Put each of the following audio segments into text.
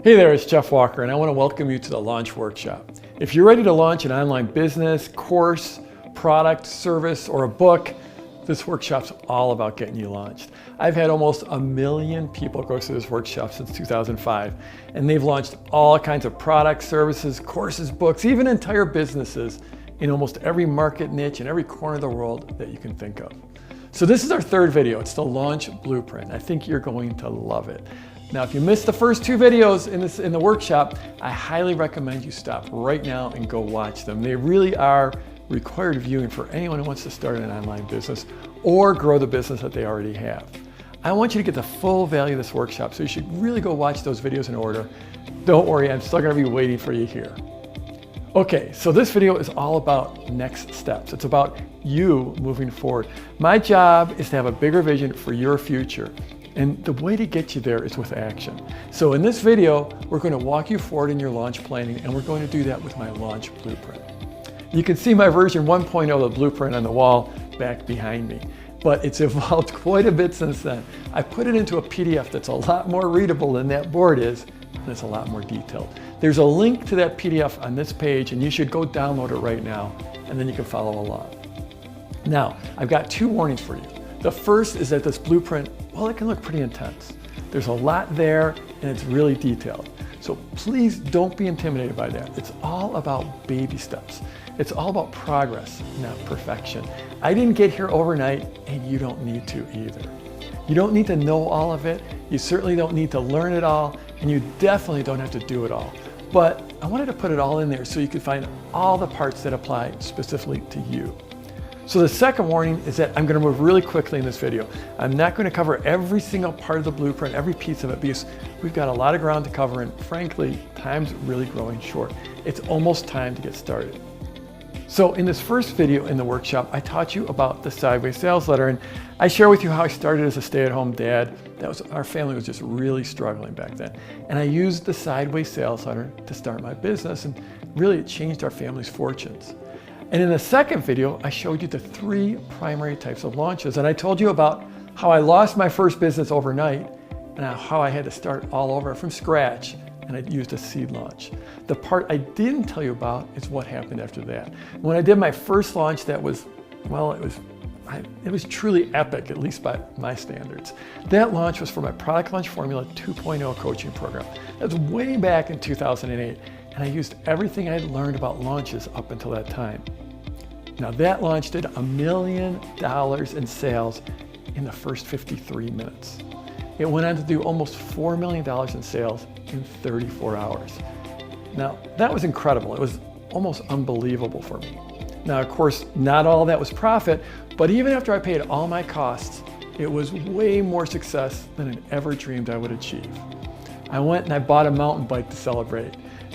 Hey there, it's Jeff Walker, and I want to welcome you to the Launch Workshop. If you're ready to launch an online business, course, product, service, or a book, this workshop's all about getting you launched. I've had almost 1 million people go through this workshop since 2005, and they've launched all kinds of products, services, courses, books, even entire businesses in almost every market niche in every corner of the world that you can think of. So this is our third video. It's the Launch Blueprint. I think you're going to love it. Now, if you missed the first two videos in the workshop, I highly recommend you stop right now and go watch them. They really are required viewing for anyone who wants to start an online business or grow the business that they already have. I want you to get the full value of this workshop, so you should really go watch those videos in order. Don't worry, I'm still gonna be waiting for you here. Okay, so this video is all about next steps. It's about you moving forward. My job is to have a bigger vision for your future. And the way to get you there is with action. So in this video, we're going to walk you forward in your launch planning, and we're going to do that with my Launch Blueprint. You can see my version 1.0 of the blueprint on the wall back behind me, but it's evolved quite a bit since then. I put it into a PDF that's a lot more readable than that board is, and it's a lot more detailed. There's a link to that PDF on this page, and you should go download it right now, and then you can follow along. Now, I've got two warnings for you. The first is that this blueprint, well, it can look pretty intense. There's a lot there, and it's really detailed. So please don't be intimidated by that. It's all about baby steps. It's all about progress, not perfection. I didn't get here overnight, and you don't need to either. You don't need to know all of it. You certainly don't need to learn it all, and you definitely don't have to do it all. But I wanted to put it all in there so you could find all the parts that apply specifically to you. So the second warning is that I'm going to move really quickly in this video. I'm not going to cover every single part of the blueprint, every piece of it, because we've got a lot of ground to cover, and frankly, time's really growing short. It's almost time to get started. So in this first video in the workshop, I taught you about the Sideways Sales Letter, and I share with you how I started as a stay-at-home dad. Our family was just really struggling back then. And I used the Sideways Sales Letter to start my business, and really it changed our family's fortunes. And in the second video, I showed you the 3 primary types of launches. And I told you about how I lost my first business overnight and how I had to start all over from scratch, and I used a seed launch. The part I didn't tell you about is what happened after that. When I did my first launch, that was, well, it was truly epic, at least by my standards. That launch was for my Product Launch Formula 2.0 coaching program. That was way back in 2008. And I used everything I'd learned about launches up until that time. Now that launch did $1 million in sales in the first 53 minutes. It went on to do almost $4 million in sales in 34 hours. Now that was incredible. It was almost unbelievable for me. Now, of course, not all that was profit, but even after I paid all my costs, it was way more success than I ever dreamed I would achieve. I went and I bought a mountain bike to celebrate.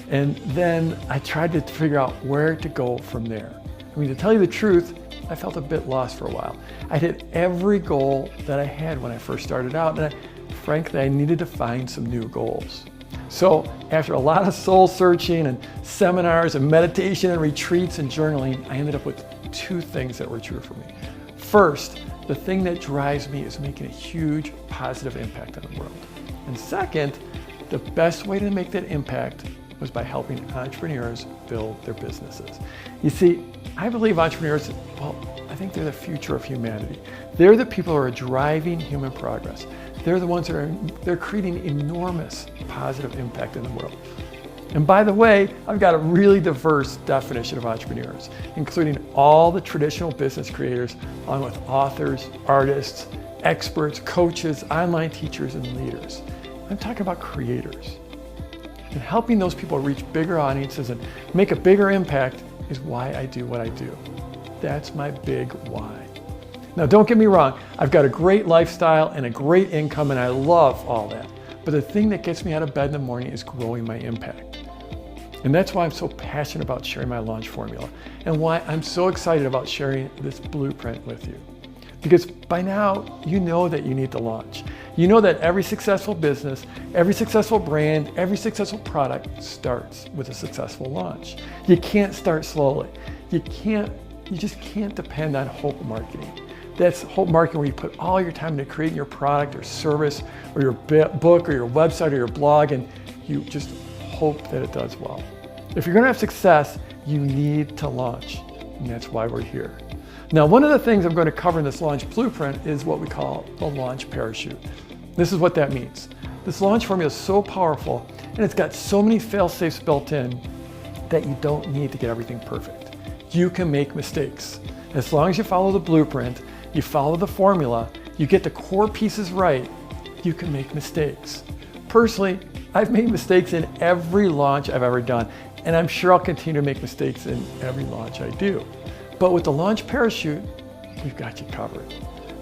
And then I tried to figure out where to go from there. I mean, to tell you the truth, I felt a bit lost for a while. I hit every goal that I had when I first started out, and frankly, I needed to find some new goals. So after a lot of soul searching and seminars and meditation and retreats and journaling, I ended up with 2 things that were true for me. First, the thing that drives me is making a huge positive impact on the world. And second, the best way to make that impact was by helping entrepreneurs build their businesses. You see, I believe entrepreneurs, well, I think they're the future of humanity. They're the people who are driving human progress. They're the ones that they're creating enormous positive impact in the world. And by the way, I've got a really diverse definition of entrepreneurs, including all the traditional business creators, along with authors, artists, experts, coaches, online teachers, and leaders. I'm talking about creators. And helping those people reach bigger audiences and make a bigger impact is why I do what I do. That's my big why. Now, don't get me wrong, I've got a great lifestyle and a great income, and I love all that. But the thing that gets me out of bed in the morning is growing my impact. And that's why I'm so passionate about sharing my launch formula, and why I'm so excited about sharing this blueprint with you. Because by now, you know that you need to launch. You know that every successful business, every successful brand, every successful product starts with a successful launch. You can't start slowly. You just can't depend on hope marketing. That's hope marketing, where you put all your time into creating your product or service or your book or your website or your blog, and You just hope that it does well. If you're going to have success, you need to launch, and that's why we're here. Now, one of the things I'm going to cover in this launch blueprint is what we call the launch parachute. This is what that means. This launch formula is so powerful, and it's got so many fail-safes built in that you don't need to get everything perfect. You can make mistakes. As long as you follow the blueprint, you follow the formula, you get the core pieces right, you can make mistakes. Personally, I've made mistakes in every launch I've ever done, and I'm sure I'll continue to make mistakes in every launch I do. But with the launch parachute, we've got you covered.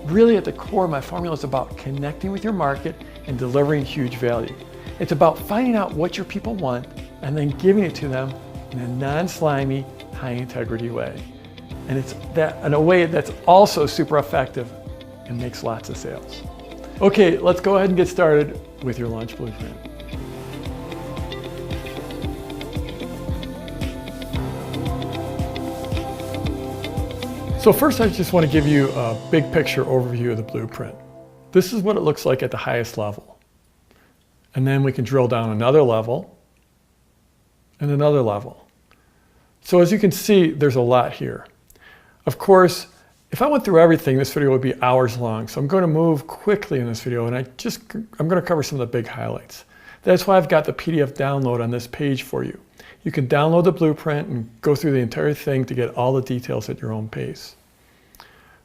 Really at the core, my formula is about connecting with your market and delivering huge value. It's about finding out what your people want and then giving it to them in a non-slimy, high-integrity way. And it's that in a way that's also super effective and makes lots of sales. Okay, let's go ahead and get started with your launch blueprint. So first, I just want to give you a big picture overview of the blueprint. This is what it looks like at the highest level. And then we can drill down another level and another level. So as you can see, there's a lot here. Of course, if I went through everything, this video would be hours long. So I'm going to move quickly in this video, and I'm going to cover some of the big highlights. That's why I've got the PDF download on this page for you. You can download the blueprint and go through the entire thing to get all the details at your own pace.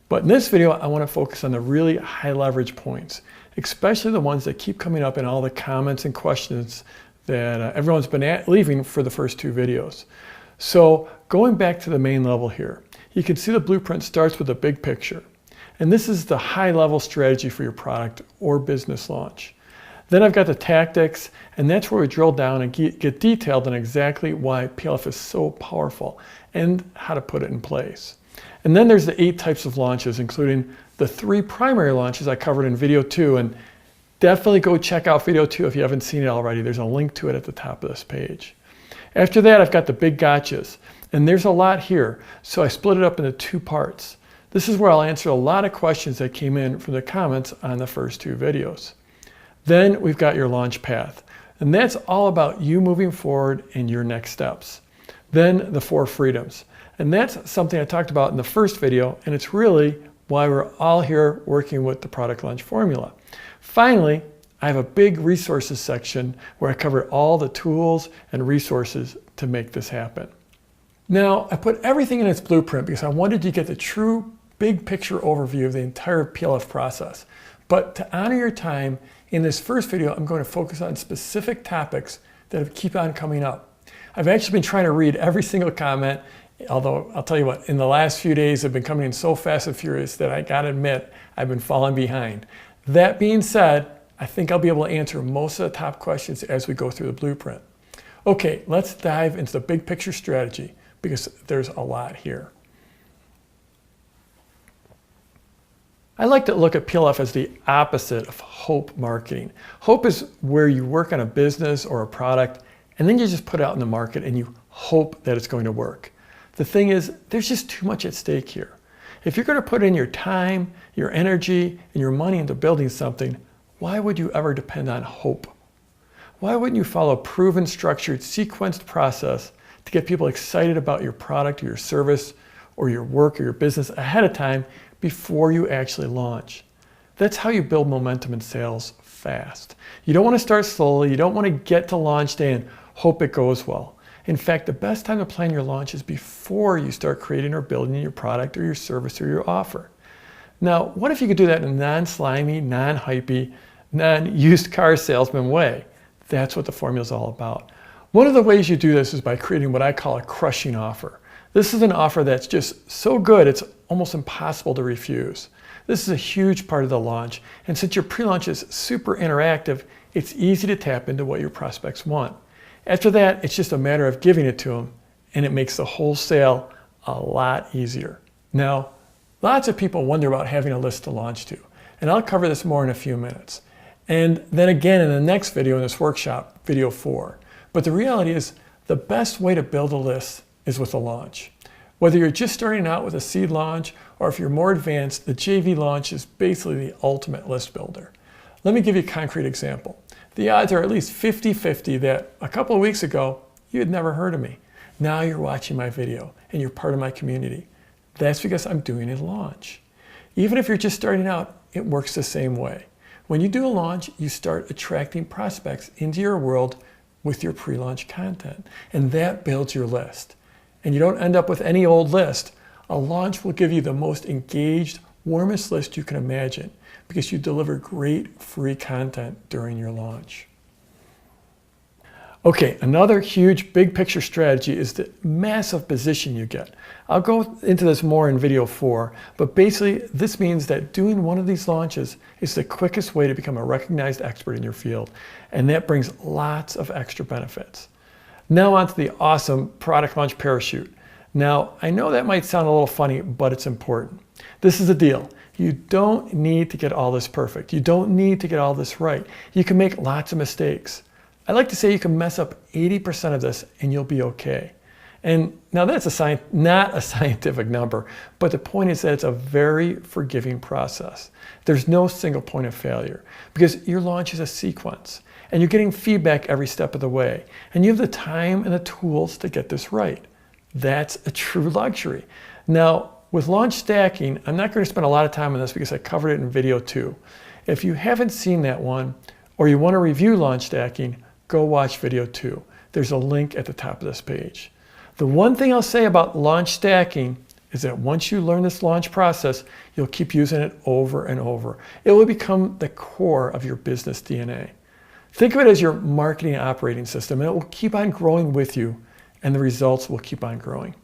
But in this video, I want to focus on the really high leverage points, especially the ones that keep coming up in all the comments and questions that everyone's been leaving for the first two videos. So going back to the main level here, you can see the blueprint starts with a big picture. And this is the high level strategy for your product or business launch. Then I've got the tactics, and that's where we drill down and get detailed on exactly why PLF is so powerful and how to put it in place. And then there's the 8 types of launches, including the 3 primary launches I covered in video 2. And definitely go check out video 2 if you haven't seen it already. There's a link to it at the top of this page. After that, I've got the big gotchas. And there's a lot here, so I split it up into 2 parts. This is where I'll answer a lot of questions that came in from the comments on the first 2 videos. Then we've got your launch path, and that's all about you moving forward in your next steps. Then the 4 freedoms, and that's something I talked about in the first video, and it's really why we're all here working with the product launch formula. Finally, I have a big resources section where I cover all the tools and resources to make this happen. Now, I put everything in its blueprint because I wanted you to get the true big picture overview of the entire PLF process. But to honor your time, in this first video, I'm going to focus on specific topics that keep on coming up. I've actually been trying to read every single comment, although I'll tell you what, in the last few days, they've been coming in so fast and furious that I gotta admit, I've been falling behind. That being said, I think I'll be able to answer most of the top questions as we go through the blueprint. Okay, let's dive into the big picture strategy, because there's a lot here. I like to look at PLF as the opposite of hope marketing. Hope is where you work on a business or a product, and then you just put it out in the market and you hope that it's going to work. The thing is, there's just too much at stake here. If you're going to put in your time, your energy, and your money into building something, why would you ever depend on hope? Why wouldn't you follow a proven, structured, sequenced process to get people excited about your product or your service or your work or your business ahead of time before you actually launch? That's how you build momentum in sales fast. You don't want to start slowly. You don't want to get to launch day and hope it goes well. In fact, the best time to plan your launch is before you start creating or building your product or your service or your offer. Now, what if you could do that in a non-slimy, non-hypey, non-used car salesman way? That's what the formula is all about. One of the ways you do this is by creating what I call a crushing offer. This is an offer that's just so good, it's almost impossible to refuse. This is a huge part of the launch, and since your pre-launch is super interactive, it's easy to tap into what your prospects want. After that, it's just a matter of giving it to them, and it makes the whole sale a lot easier. Now, lots of people wonder about having a list to launch to, and I'll cover this more in a few minutes. And then again in the next video in this workshop, video 4. But the reality is, the best way to build a list is with a launch. Whether you're just starting out with a seed launch, or if you're more advanced, the JV launch is basically the ultimate list builder. Let me give you a concrete example. the odds are at least 50-50 that a couple of weeks ago, you had never heard of me. Now you're watching my video and you're part of my community. That's because I'm doing a launch. Even if you're just starting out, it works the same way. When you do a launch, you start attracting prospects into your world with your pre-launch content, and that builds your list. And you don't end up with any old list. A launch will give you the most engaged, warmest list you can imagine because you deliver great free content during your launch. Okay, another huge big picture strategy is the massive position you get. I'll go into this more in video 4, but basically this means that doing one of these launches is the quickest way to become a recognized expert in your field, and that brings lots of extra benefits. Now on to the awesome product launch parachute. Now, I know that might sound a little funny, but it's important. This is the deal. You don't need to get all this perfect. You don't need to get all this right. You can make lots of mistakes. I like to say you can mess up 80% of this and you'll be okay. And now that's not a scientific number, but the point is that it's a very forgiving process. There's no single point of failure because your launch is a sequence and you're getting feedback every step of the way. And you have the time and the tools to get this right. That's a true luxury. Now, with launch stacking, I'm not going to spend a lot of time on this because I covered it in video 2. If you haven't seen that one or you want to review launch stacking, go watch video 2. There's a link at the top of this page. The one thing I'll say about launch stacking is that once you learn this launch process, you'll keep using it over and over. It will become the core of your business DNA. Think of it as your marketing operating system, and it will keep on growing with you, and the results will keep on growing.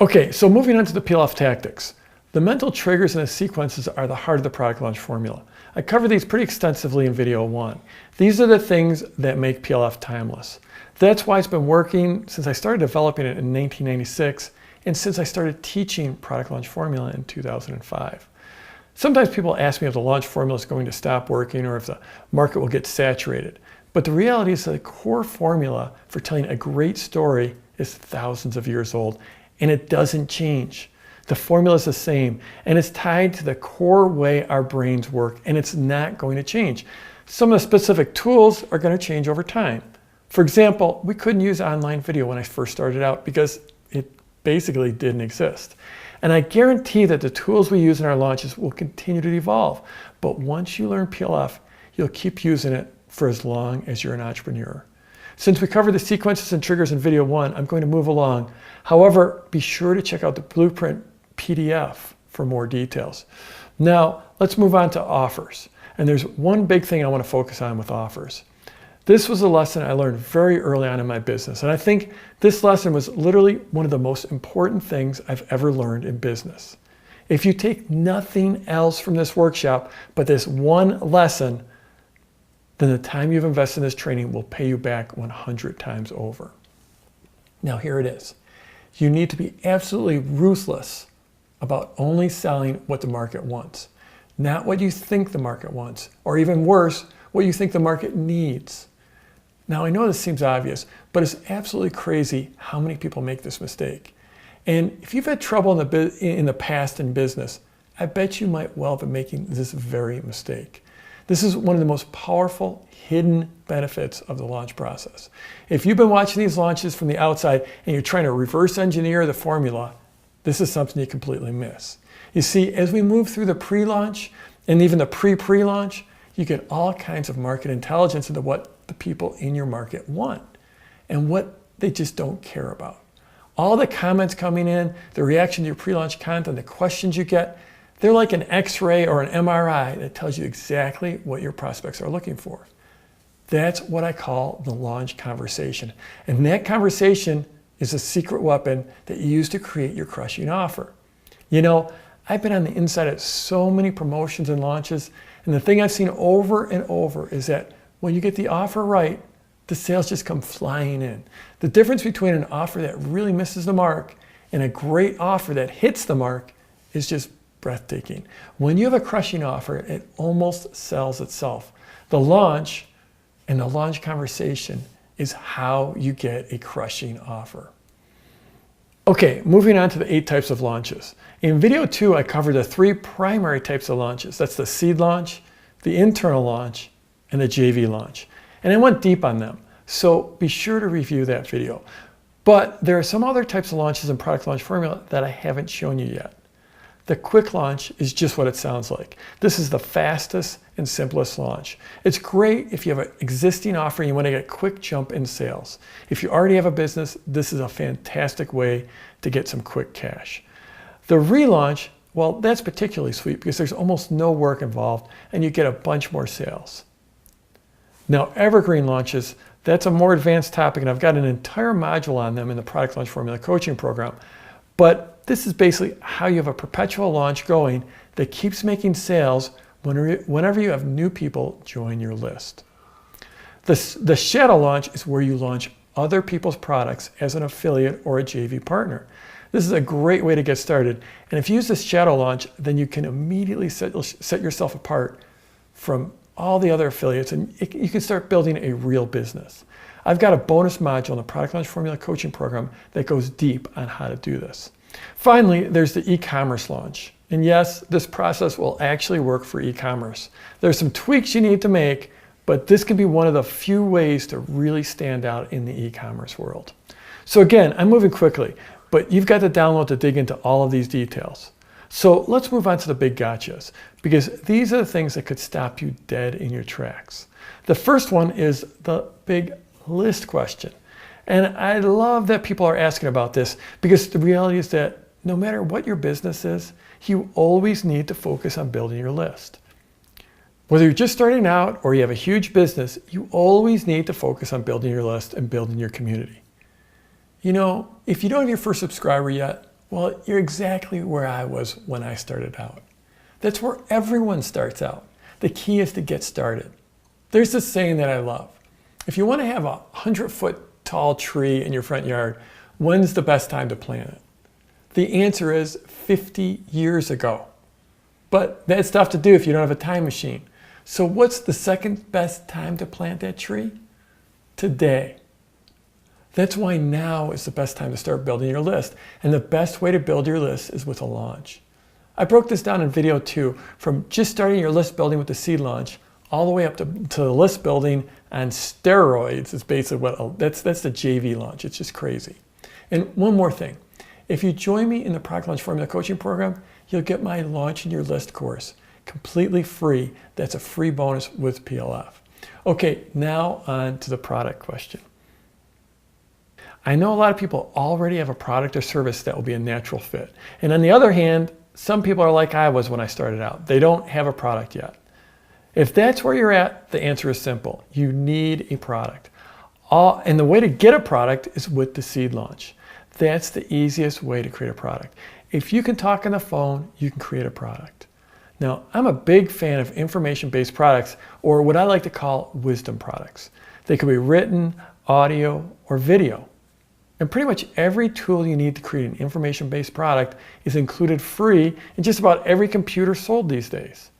Okay, so moving on to the peel-off tactics. The mental triggers and the sequences are the heart of the product launch formula. I covered these pretty extensively in video 1. These are the things that make peel-off timeless. That's why it's been working since I started developing it in 1996 and since I started teaching product launch formula in 2005. Sometimes people ask me if the launch formula is going to stop working or if the market will get saturated. But the reality is that the core formula for telling a great story is thousands of years old, and it doesn't change. The formula is the same, and it's tied to the core way our brains work, and it's not going to change. Some of the specific tools are going to change over time. For example, we couldn't use online video when I first started out because it basically didn't exist. And I guarantee that the tools we use in our launches will continue to evolve. But once you learn peel-off, you'll keep using it for as long as you're an entrepreneur. Since we covered the sequences and triggers in video 1, I'm going to move along. However, be sure to check out the Blueprint PDF for more details. Now, let's move on to offers. And there's one big thing I want to focus on with offers. This was a lesson I learned very early on in my business. And I think this lesson was literally one of the most important things I've ever learned in business. If you take nothing else from this workshop but this one lesson, then the time you've invested in this training will pay you back 100 times over. Now here it is. You need to be absolutely ruthless about only selling what the market wants, not what you think the market wants, or even worse, what you think the market needs. Now I know this seems obvious, but it's absolutely crazy how many people make this mistake. And if you've had trouble in the past in business, I bet you might well have been making this very mistake. This is one of the most powerful hidden benefits of the launch process. If you've been watching these launches from the outside and you're trying to reverse engineer the formula, this is something you completely miss. You see, as we move through the pre-launch and even the pre-launch, you get all kinds of market intelligence into what the people in your market want and what they just don't care about. All the comments coming in, the reaction to your pre-launch content, the questions you get, they're like an X-ray or an MRI that tells you exactly what your prospects are looking for. That's what I call the launch conversation. And that conversation is a secret weapon that you use to create your crushing offer. You know, I've been on the inside of so many promotions and launches, and the thing I've seen over and over is that when you get the offer right, the sales just come flying in. The difference between an offer that really misses the mark and a great offer that hits the mark is just breathtaking. When you have a crushing offer, it almost sells itself. The launch and the launch conversation is how you get a crushing offer. Okay, moving on to the 8 types of launches. In video 2, I covered the 3 primary types of launches. That's the seed launch, the internal launch, and the JV launch. And I went deep on them. So be sure to review that video. But there are some other types of launches in Product Launch Formula that I haven't shown you yet. The quick launch is just what it sounds like. This is the fastest and simplest launch. It's great if you have an existing offer and you want to get a quick jump in sales. If you already have a business, this is a fantastic way to get some quick cash. The relaunch, well, that's particularly sweet because there's almost no work involved and you get a bunch more sales. Now, evergreen launches, that's a more advanced topic, and I've got an entire module on them in the Product Launch Formula coaching program. But this is basically how you have a perpetual launch going that keeps making sales whenever you have new people join your list. The shadow launch is where you launch other people's products as an affiliate or a JV partner. This is a great way to get started. And if you use this shadow launch, then you can immediately set yourself apart from all the other affiliates, and you can start building a real business. I've got a bonus module in the Product Launch Formula coaching program that goes deep on how to do this. Finally, there's the e-commerce launch. And yes, this process will actually work for e-commerce. There's some tweaks you need to make, but this can be one of the few ways to really stand out in the e-commerce world. So again, I'm moving quickly, but you've got to download to dig into all of these details. So let's move on to the big gotchas, because these are the things that could stop you dead in your tracks. The first one is the big list question. And I love that people are asking about this, because the reality is that no matter what your business is, you always need to focus on building your list. Whether you're just starting out or you have a huge business, you always need to focus on building your list and building your community. You know, if you don't have your first subscriber yet, well, you're exactly where I was when I started out. That's where everyone starts out. The key is to get started. There's this saying that I love. If you want to have a 100-foot tall tree in your front yard, when's the best time to plant it? The answer is 50 years ago. But that's tough to do if you don't have a time machine. So what's the second best time to plant that tree? Today. That's why now is the best time to start building your list. And the best way to build your list is with a launch. I broke this down in video 2, from just starting your list building with the seed launch all the way up to the list building on steroids. Is basically what that's the JV launch. It's just crazy. And one more thing. If you join me in the Product Launch Formula coaching program, you'll get my Launching Your List course, completely free. That's a free bonus with PLF. Okay, now on to the product question. I know a lot of people already have a product or service that will be a natural fit. And on the other hand, some people are like I was when I started out. They don't have a product yet. If that's where you're at, the answer is simple. You need a product. And the way to get a product is with the seed launch. That's the easiest way to create a product. If you can talk on the phone, you can create a product. Now, I'm a big fan of information-based products, or what I like to call wisdom products. They could be written, audio, or video. And pretty much every tool you need to create an information-based product is included free in just about every computer sold these days.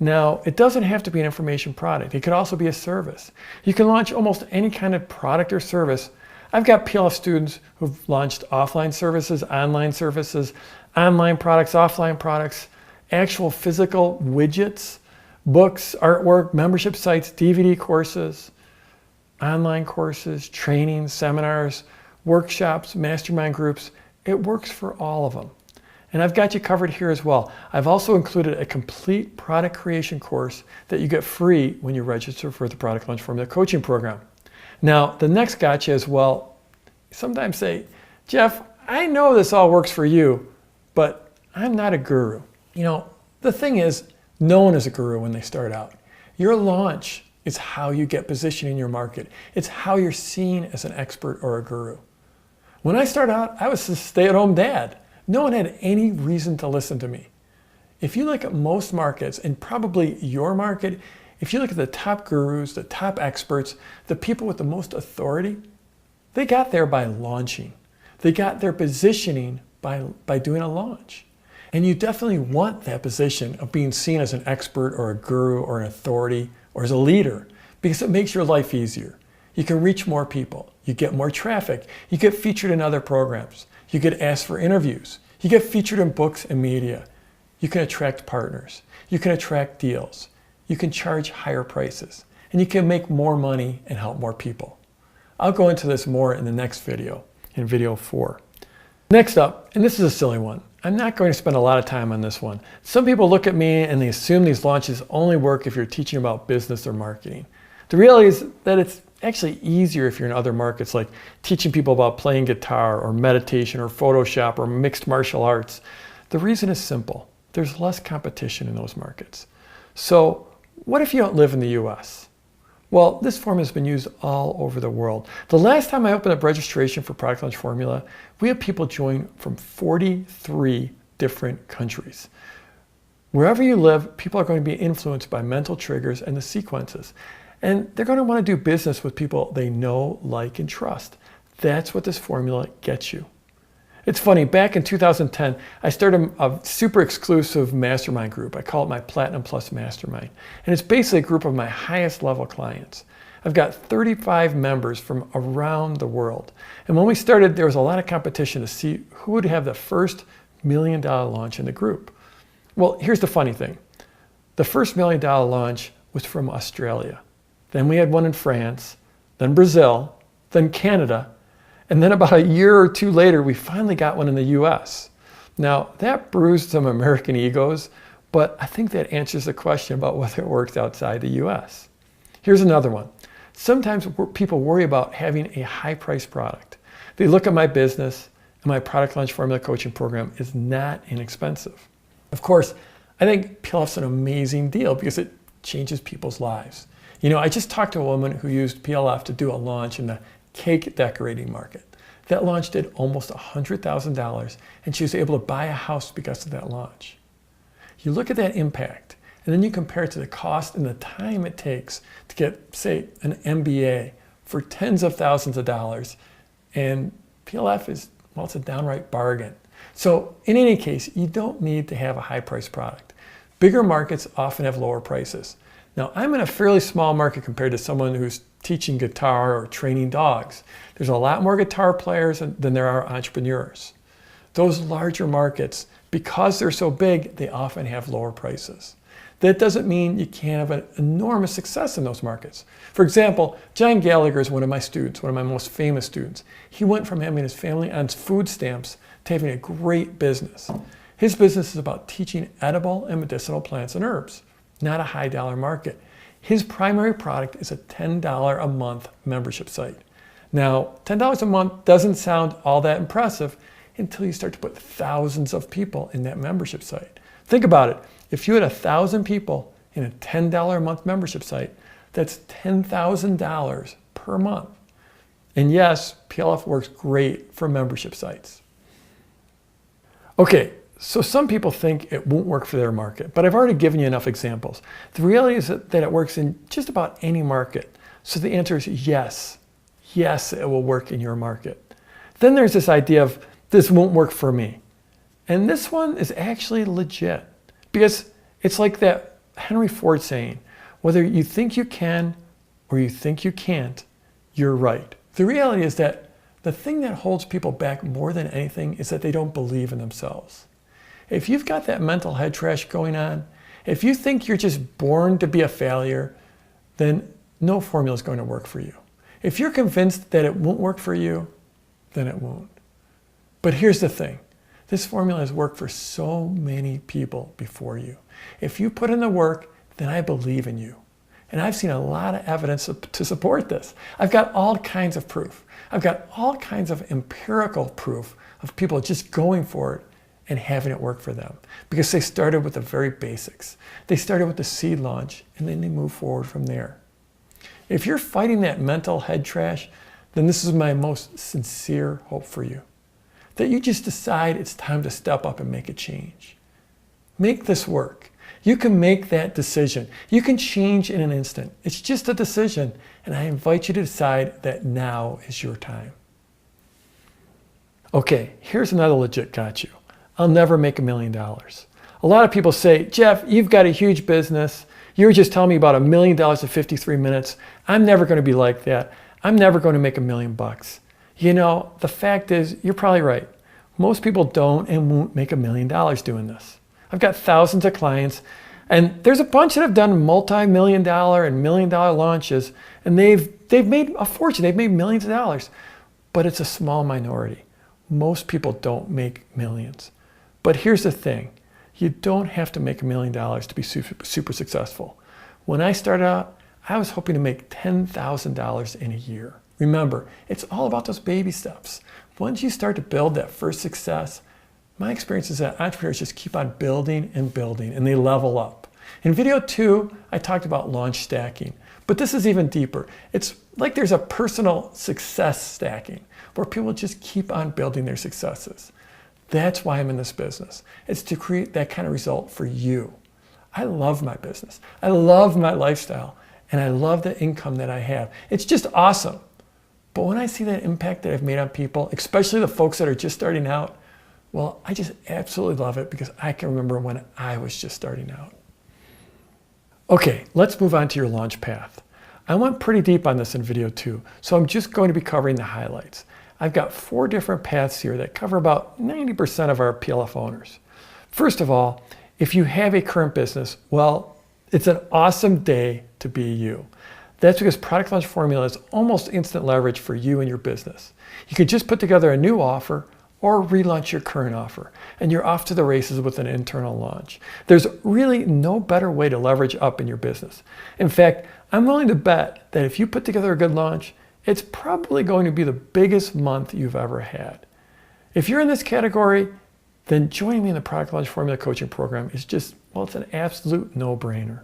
Now, it doesn't have to be an information product. It could also be a service. You can launch almost any kind of product or service. I've got PLF students who've launched offline services, online products, offline products, actual physical widgets, books, artwork, membership sites, DVD courses, online courses, training, seminars, workshops, mastermind groups. It works for all of them. And I've got you covered here as well. I've also included a complete product creation course that you get free when you register for the Product Launch Formula coaching program. Now, the next gotcha is, well, sometimes say, Jeff, I know this all works for you, but I'm not a guru. You know, the thing is, no one is a guru when they start out. Your launch is how you get positioned in your market. It's how you're seen as an expert or a guru. When I started out, I was a stay-at-home dad. No one had any reason to listen to me. If you look at most markets, and probably your market, if you look at the top gurus, the top experts, the people with the most authority, they got there by launching. They got their positioning by doing a launch. And you definitely want that position of being seen as an expert or a guru or an authority or as a leader, because it makes your life easier. You can reach more people. You get more traffic. You get featured in other programs. You get asked for interviews. You get featured in books and media. You can attract partners. You can attract deals. You can charge higher prices. and you can make more money and help more people. I'll go into this more in the next video, in video 4. Next up, and this is a silly one. I'm not going to spend a lot of time on this one. Some people look at me and they assume these launches only work if you're teaching about business or marketing. The reality is that it's actually easier if you're in other markets, like teaching people about playing guitar or meditation or Photoshop or mixed martial arts. The reason is simple. There's less competition in those markets. So what if you don't live in the US? Well, this formula has been used all over the world. The last time I opened up registration for Product Launch Formula, we had people join from 43 different countries. Wherever you live, people are going to be influenced by mental triggers and the sequences. And they're going to want to do business with people they know, like, and trust. That's what this formula gets you. It's funny, back in 2010, I started a super exclusive mastermind group. I call it my Platinum Plus Mastermind. And it's basically a group of my highest level clients. I've got 35 members from around the world. And when we started, there was a lot of competition to see who would have the first $1 million launch in the group. Well, here's the funny thing. The first $1 million launch was from Australia. Then we had one in France, then Brazil, then Canada, and then about a year or two later, we finally got one in the US. Now, that bruised some American egos, but I think that answers the question about whether it works outside the US. Here's another one. Sometimes people worry about having a high-priced product. They look at my business, and my Product Launch Formula coaching program is not inexpensive. Of course, I think PLF's an amazing deal because it changes people's lives. You know, I just talked to a woman who used PLF to do a launch in the cake decorating market. That launch did almost $100,000, and she was able to buy a house because of that launch. You look at that impact, and then you compare it to the cost and the time it takes to get, say, an MBA for tens of thousands of dollars, and PLF is, well, it's a downright bargain. So in any case, you don't need to have a high-priced product. Bigger markets often have lower prices. Now, I'm in a fairly small market compared to someone who's teaching guitar or training dogs. There's a lot more guitar players than there are entrepreneurs. Those larger markets, because they're so big, they often have lower prices. That doesn't mean you can't have an enormous success in those markets. For example, John Gallagher is one of my students, one of my most famous students. He went from having his family on food stamps to having a great business. His business is about teaching edible and medicinal plants and herbs, not a high dollar market. His primary product is a $10 a month membership site. Now, $10 a month doesn't sound all that impressive until you start to put thousands of people in that membership site. Think about it. If you had 1,000 people in a $10 a month membership site, that's $10,000 per month. And yes, PLF works great for membership sites. Okay, so some people think it won't work for their market, but I've already given you enough examples. The reality is that it works in just about any market. So the answer is yes. Yes, it will work in your market. Then there's this idea of this won't work for me. And this one is actually legit because it's like that Henry Ford saying, whether you think you can or you think you can't, you're right. The reality is that the thing that holds people back more than anything is that they don't believe in themselves. If you've got that mental head trash going on, if you think you're just born to be a failure, then no formula is going to work for you. If you're convinced that it won't work for you, then it won't. But here's the thing. This formula has worked for so many people before you. If you put in the work, then I believe in you. And I've seen a lot of evidence to support this. I've got all kinds of proof. I've got all kinds of empirical proof of people just going for it and having it work for them because they started with the very basics. They started with the seed launch and then they move forward from there. If you're fighting that mental head trash, then this is my most sincere hope for you. That you just decide it's time to step up and make a change. Make this work. You can make that decision. You can change in an instant. It's just a decision, and I invite you to decide that now is your time. Okay, here's another legit got you. I'll never make $1 million. A lot of people say, Jeff, you've got a huge business. You were just telling me about $1 million in 53 minutes. I'm never going to be like that. I'm never going to make $1 million. You know, the fact is, you're probably right. Most people don't and won't make $1 million doing this. I've got thousands of clients. And there's a bunch that have done multi-million dollar and million-dollar launches, and they've made a fortune. They've made millions of dollars, but it's a small minority. Most people don't make millions. But here's the thing. You don't have to make $1 million to be super successful. When I started out, I was hoping to make $10,000 in a year. Remember, it's all about those baby steps. Once you start to build that first success, my experience is that entrepreneurs just keep on building and building, and they level up. In video 2, I talked about launch stacking, but this is even deeper. It's like there's a personal success stacking, where people just keep on building their successes. That's why I'm in this business. It's to create that kind of result for you. I love my business. I love my lifestyle, and I love the income that I have. It's just awesome. But when I see that impact that I've made on people, especially the folks that are just starting out, well, I just absolutely love it because I can remember when I was just starting out. Okay, let's move on to your launch path. I went pretty deep on this in video 2, so I'm just going to be covering the highlights. I've got 4 different paths here that cover about 90% of our PLF owners. First of all, if you have a current business, well, it's an awesome day to be you. That's because Product Launch Formula is almost instant leverage for you and your business. You can just put together a new offer or relaunch your current offer, and you're off to the races with an internal launch. There's really no better way to leverage up in your business. In fact, I'm willing to bet that if you put together a good launch, it's probably going to be the biggest month you've ever had. If you're in this category, then joining me in the Product Launch Formula coaching program is just, well, it's an absolute no-brainer.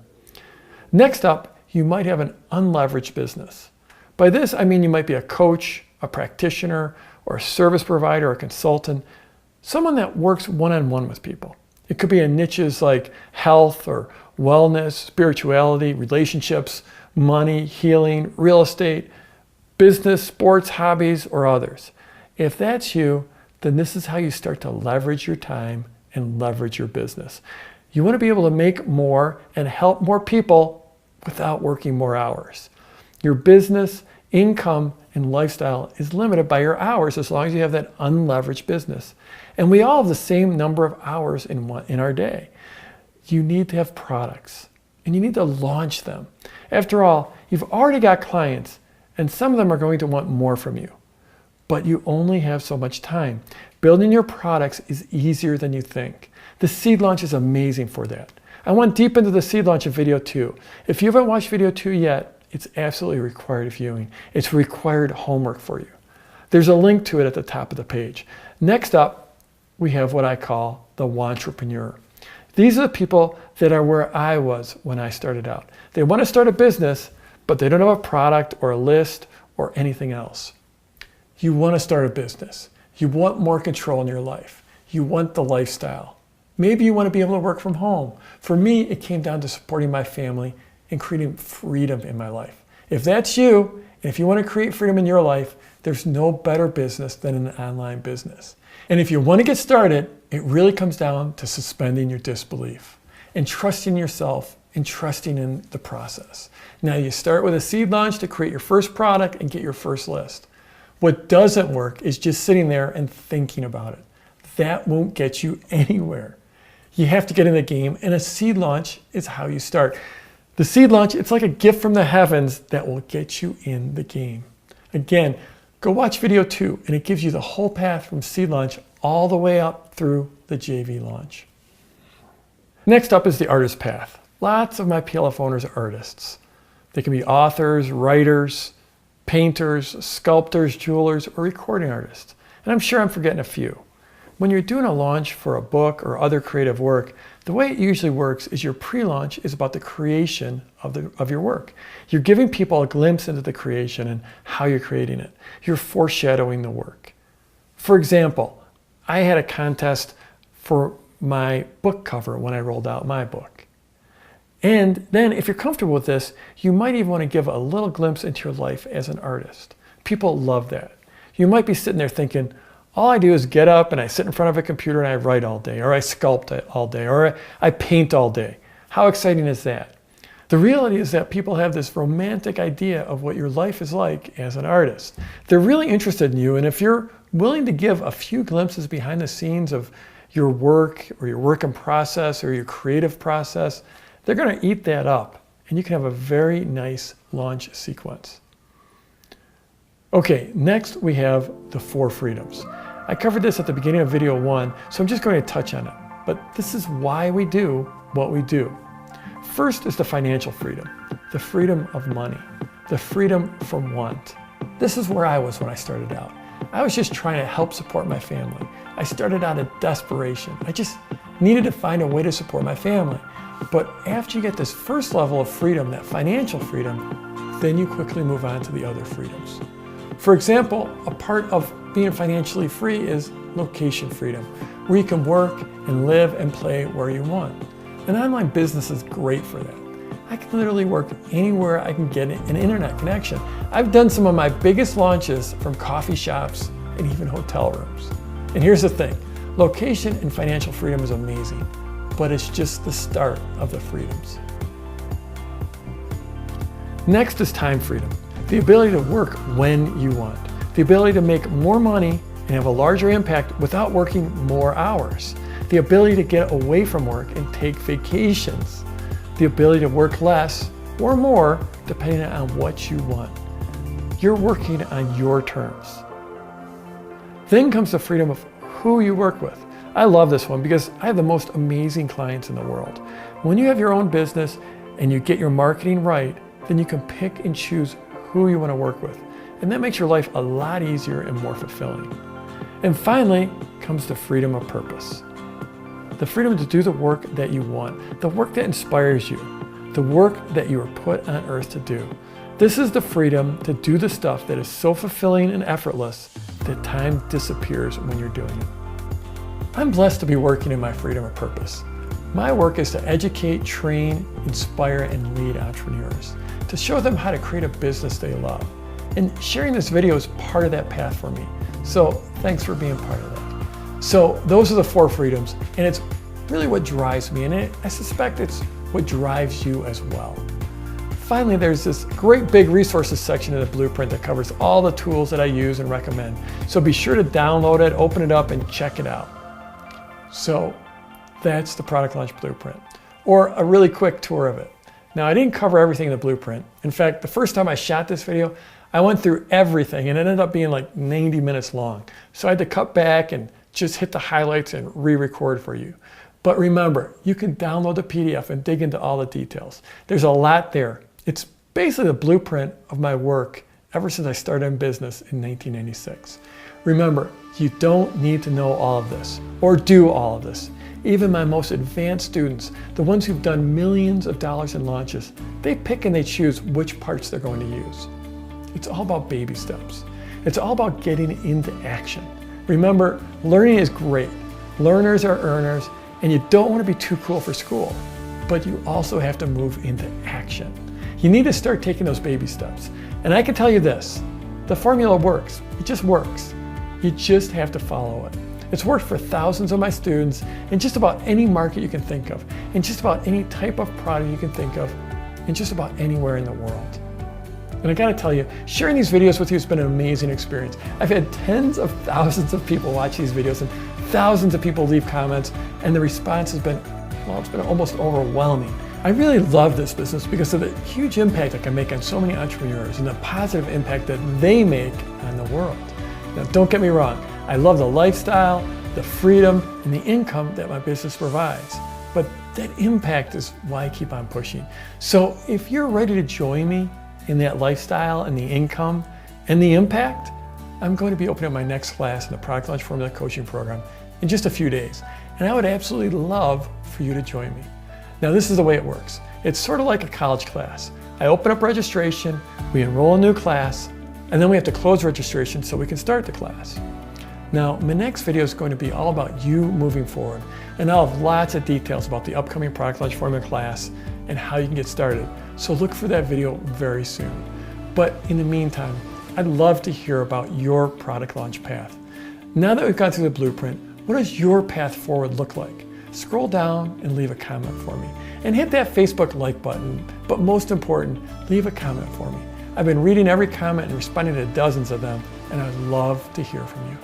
Next up, you might have an unleveraged business. By this, I mean you might be a coach, a practitioner, or a service provider or consultant, someone that works one-on-one with people. It could be in niches like health or wellness, spirituality, relationships, money, healing, real estate, business, sports, hobbies, or others. If that's you, then this is how you start to leverage your time and leverage your business. You want to be able to make more and help more people without working more hours. Your business, income, and lifestyle is limited by your hours as long as you have that unleveraged business. And we all have the same number of hours in our day. You need to have products, and you need to launch them. After all, you've already got clients, and some of them are going to want more from you. But you only have so much time. Building your products is easier than you think. The seed launch is amazing for that. I went deep into the seed launch in video 2. If you haven't watched video 2 yet, it's absolutely required viewing. It's required homework for you. There's a link to it at the top of the page. Next up, we have what I call the wantrepreneur. These are the people that are where I was when I started out. They want to start a business, but they don't have a product or a list or anything else. You want to start a business. You want more control in your life. You want the lifestyle. Maybe you want to be able to work from home. For me, it came down to supporting my family and creating freedom in my life. If that's you, and if you want to create freedom in your life, there's no better business than an online business. And if you want to get started, it really comes down to suspending your disbelief and trusting yourself and trusting in the process. Now you start with a seed launch to create your first product and get your first list. What doesn't work is just sitting there and thinking about it. That won't get you anywhere. You have to get in the game, and a seed launch is how you start. The seed launch, it's like a gift from the heavens that will get you in the game. Again, go watch video 2, and it gives you the whole path from seed launch all the way up through the JV launch. Next up is the artist path. Lots of my PLF owners are artists. They can be authors, writers, painters, sculptors, jewelers, or recording artists. And I'm sure I'm forgetting a few. When you're doing a launch for a book or other creative work, the way it usually works is your pre-launch is about the creation of your work. You're giving people a glimpse into the creation and how you're creating it. You're foreshadowing the work. For example, I had a contest for my book cover when I rolled out my book. And then if you're comfortable with this, you might even want to give a little glimpse into your life as an artist. People love that. You might be sitting there thinking, all I do is get up and I sit in front of a computer and I write all day, or I sculpt all day, or I paint all day. How exciting is that? The reality is that people have this romantic idea of what your life is like as an artist. They're really interested in you, and if you're willing to give a few glimpses behind the scenes of your work or your work in process or your creative process, they're going to eat that up, and you can have a very nice launch sequence. Okay, next we have the 4 freedoms. I covered this at the beginning of video 1, so I'm just going to touch on it. But this is why we do what we do. First is the financial freedom, the freedom of money, the freedom from want. This is where I was when I started out. I was just trying to help support my family. I started out of desperation. I just needed to find a way to support my family. But after you get this first level of freedom, that financial freedom, then you quickly move on to the other freedoms. For example, a part of being financially free is location freedom, where you can work and live and play where you want. An online business is great for that. I can literally work anywhere I can get an internet connection. I've done some of my biggest launches from coffee shops and even hotel rooms. And here's the thing, location and financial freedom is amazing, but it's just the start of the freedoms. Next is time freedom, the ability to work when you want, the ability to make more money and have a larger impact without working more hours, the ability to get away from work and take vacations, the ability to work less or more depending on what you want. You're working on your terms. Then comes the freedom of who you work with. I love this one because I have the most amazing clients in the world. When you have your own business and you get your marketing right, then you can pick and choose who you want to work with. And that makes your life a lot easier and more fulfilling. And finally comes the freedom of purpose. The freedom to do the work that you want, the work that inspires you, the work that you were put on earth to do. This is the freedom to do the stuff that is so fulfilling and effortless that time disappears when you're doing it. I'm blessed to be working in my freedom of purpose. My work is to educate, train, inspire, and lead entrepreneurs, to show them how to create a business they love. And sharing this video is part of that path for me. So thanks for being part of that. So those are the 4 freedoms, and it's really what drives me, and I suspect it's what drives you as well. Finally, there's this great big resources section in the Blueprint that covers all the tools that I use and recommend. So be sure to download it, open it up, and check it out. So that's the Product Launch Blueprint, or a really quick tour of it. Now, I didn't cover everything in the Blueprint. In fact, the first time I shot this video, I went through everything, and it ended up being like 90 minutes long. So I had to cut back and just hit the highlights and re-record for you. But remember, you can download the PDF and dig into all the details. There's a lot there. It's basically the blueprint of my work ever since I started in business in 1996. Remember, you don't need to know all of this or do all of this. Even my most advanced students, the ones who've done millions of dollars in launches, they pick and they choose which parts they're going to use. It's all about baby steps. It's all about getting into action. Remember, learning is great. Learners are earners, and you don't want to be too cool for school, but you also have to move into action. You need to start taking those baby steps. And I can tell you this, the formula works. It just works. You just have to follow it. It's worked for thousands of my students in just about any market you can think of, in just about any type of product you can think of, in just about anywhere in the world. And I gotta tell you, sharing these videos with you has been an amazing experience. I've had tens of thousands of people watch these videos and thousands of people leave comments, and the response has been, well, it's been almost overwhelming. I really love this business because of the huge impact I can make on so many entrepreneurs and the positive impact that they make on the world. Now, don't get me wrong, I love the lifestyle, the freedom, and the income that my business provides. But that impact is why I keep on pushing. So if you're ready to join me in that lifestyle and the income and the impact, I'm going to be opening up my next class in the Product Launch Formula Coaching Program in just a few days. And I would absolutely love for you to join me. Now, this is the way it works. It's sort of like a college class. I open up registration, we enroll a new class, and then we have to close registration so we can start the class. Now, my next video is going to be all about you moving forward, and I'll have lots of details about the upcoming Product Launch Formula class and how you can get started. So look for that video very soon. But in the meantime, I'd love to hear about your product launch path. Now that we've gone through the blueprint, what does your path forward look like? Scroll down and leave a comment for me. And hit that Facebook like button, but most important, leave a comment for me. I've been reading every comment and responding to dozens of them, and I'd love to hear from you.